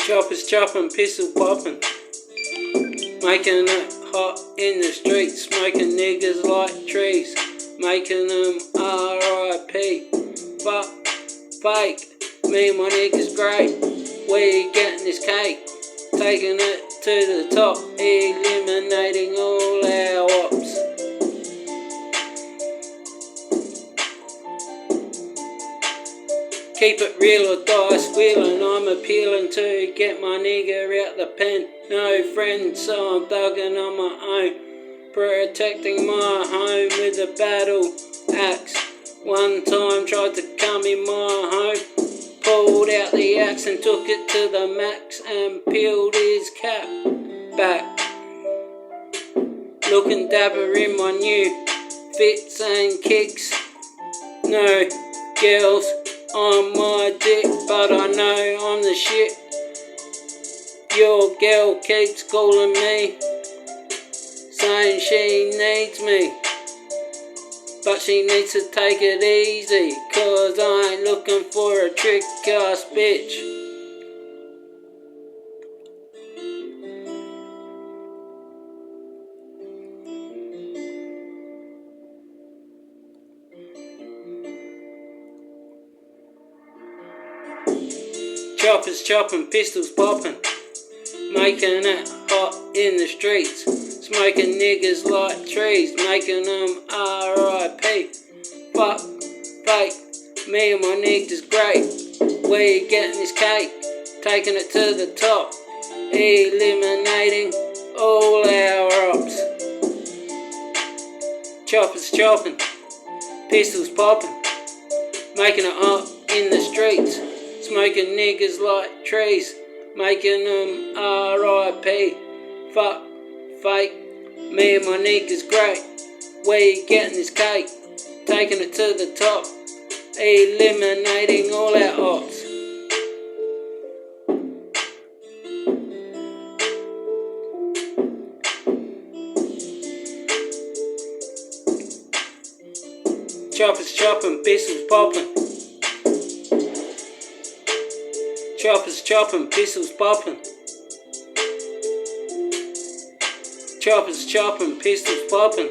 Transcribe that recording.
Choppers chopping, pistol poppin', making it hot in the streets, smoking niggas like trees, making them R.I.P. Fuck, fake, me and my niggas great, we getting this cake, taking it to the top, eliminating all our ops. Keep it real or die squealing, I'm appealing to get my nigga out the pen. No friends, so I'm thugging on my own, protecting my home with a battle axe. One time tried to come in my home, pulled out the axe and took it to the max and peeled his cap back. Looking dapper in my new fits and kicks. No girls on my dick, but I know I'm the shit. Your girl keeps calling me, saying she needs me, but she needs to take it easy, cause I ain't looking for a trick ass bitch. Choppers chopping, pistols poppin', making it hot in the streets, smoking niggas like trees, making them R.I.P. Fuck, fake, me and my niggas great, we getting this cake, taking it to the top, eliminating all our ops. Choppers chopping, pistols poppin', making it hot in the streets, smoking niggas like trees, making them R.I.P. Fuck, fake, me and my niggas great, we getting this cake, taking it to the top, eliminating all our ops. Choppers chopping, pistols poppin', choppers chopping, pistols poppin', choppers chopping, pistols poppin'.